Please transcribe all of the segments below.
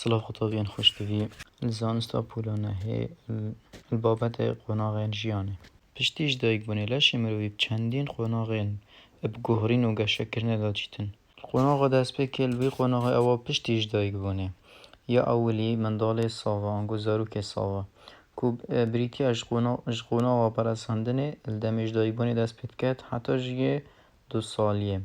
صلاح خطابين خوش تبي الزانستا بولانه هي البابت قناغين جيانه پشتیش دایک بونه لش مروی چندین قناغین بگوهرین و گشکرنه داجیتن قناغ دست بکل وی قناغ اوا پشتیش دایک بونه یا اولی مندال ساوا انگو زاروک ساوا کوب بریتی اش قناغ پرساندنه الدمش دایک بونه دست بکت حتی جیه 2 سالیه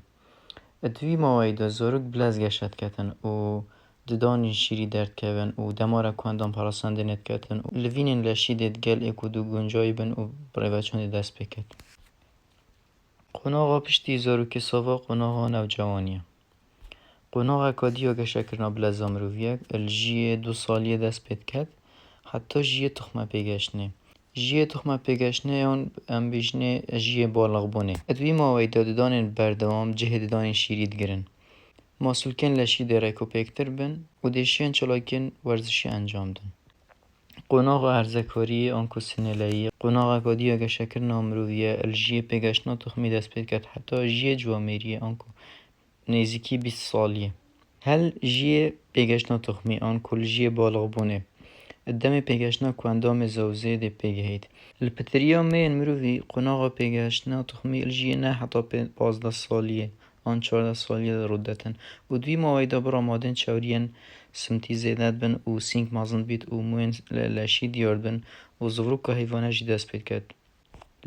ادوی مواید زاروک بلز گشت کتن و ددانی شیری درد کردن و دماره کندم پرساندنت کردن و لوینن لشیدت گل اکو دو گنجای بن و برایوچان دست بکت قناغا پشتی زاروک ساوا قناغا نوجوانیه قناغا کادیو گشکرنا بلزا مروفیه الجیه 2 سالیه دست بکت حتی جیه تخمه پیگشنه جیه تخمه پیگشنه اون ام بیشنه جیه بالغ بونه ادوی مواید ددانن بردوام جه ددانن شیرید گرن ماسولکن لشی داره که پیکتر بن و دیشین چلاکن ورزشی انجام دن. قناغ ارزکاری آنکو سنلایی قناغ کادی اگه شکر نامرویه الجیه پیگشنا تخمی دست پید کرد حتی جیه جوامریه آنکو نیزیکی 20 سالیه هل جیه پیگشنا تخمی آنکو جیه بالغ بونه الدم پیگشنا کواندام زوزه ده پیگهید الپتریا مین مروی قناغ پیگشنا تخمی الجیه نه حتی 15 سالیه آن 14 سالیه ردتن و دوی موایده برا مادن چورین سمتی زیدت بن و سینک مازن بید و موین لشی دیارد بن و زفروک که حیوانه جی دست پید کرد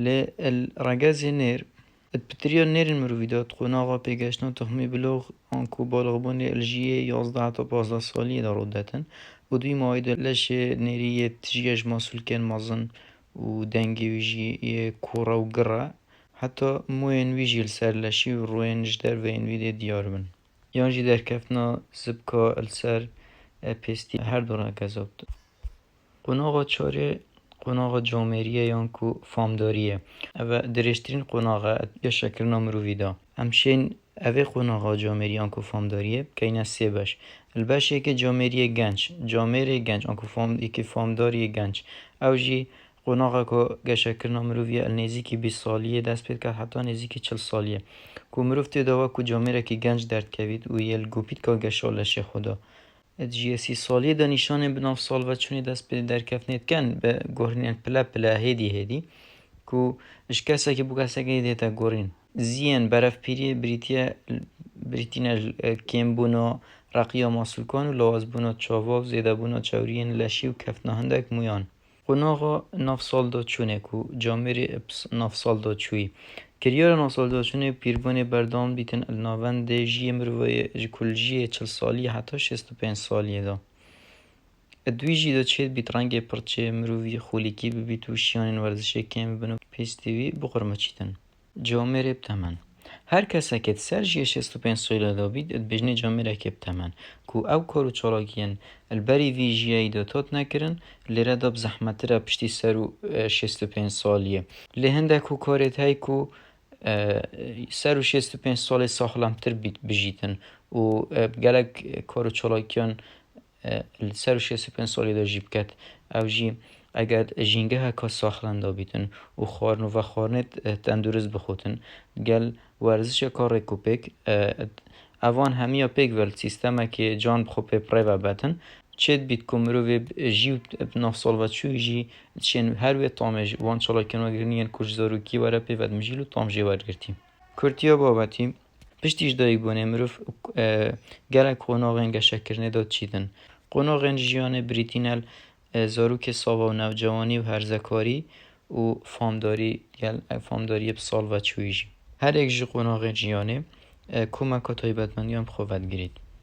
لی الرگز نیر الپتریا نیر مرویدات قناغا پیگشنا تخمی بلوغ آنکو بالغ بونه الجیه 11 تا 15 سالیه ردتن و دوی موایده لشه نیریه تجیش ماسول کن مازن و دنگی ویجی کورا و گره حتی موین ویجیل سر لشی و روین جدر و این ویده دیار بن یانجی در کفنا زبکا السر پیستی هر دورا گذابد قناغا چاره قناغا جامریه یانکو فامداریه او درشترین قناغا یا شکر نامرویدا همشین اوه قناغا جامری آنکو فامداریه که این از 3 باش الباشه که جامری گنج جامری گنج آنکو فامداری گنج او جی قناغا که گشکر نامرویه النزیکی 20 سالیه دست پید که حتی نزیکی 40 سالیه که مروف تداوا که جامره که گنج درد کوید و یل گوپید که گشالش خدا جی 30 سالیه دانیشان بناف سال و چونی دست پید در کفنید کن به گورنین پلا هیدی که اشکسه که بگسه که دیتا گورین زین برف پیری بریتین کم بونا رقیه ماسول کن و لواز بونا چاواف زیده بونا چورین لشی و کفنا هندک مویان قناغا ناف سال دا چونه که جامری ناف سال دا چوی کریار ناف سال دا چونه پیربان بردام بیتن الناوند جی مروی کل جی 40 سالیه حتی 65 سالیه دا دوی جی دا چید بیت رنگ پرچه مروی خولیکی ببیت و شیان ورزشه کم ببنو پیستیوی بقرمه چیتن جامری بتمن هر کس که سر جی 65 ساله دا بید بجنه جامره که بتمن که او کارو چالاکین البری وی جی ای دا تات نکرن لیره دا بزحمت را پشتی سرو 65 سالیه لهنده که کارت های که سرو 65 ساله ساخلمتر بجیتن و گلک کارو چالاکیان سرو 65 ساله دا جیب کت او جی اگر جینگه ها که ساخلنده بیتن و خارنت تندرست بخوتن گل ورزش کار کوپک اوان همیا پیک ول سیستم که جان بخو پرای و بتن چید بیت کومرو جیو ناف سال و چوی جی چین هر وی تامج وان چالا کنو گرنین کش زارو کی وره پیود مجیلو تام جی ورگرتیم کرتیا بابتیم پشتیش دایک بونه مروف گلک قناغین گشکرنه داد چیدن قناغین جیان بریتینل زاروک ساوا و نوجوانی و هرزکاری و فامداری بسال و چوی جی هر یک جی قناغ جیانه کمک ها تایبتمندی هم خواهد گرید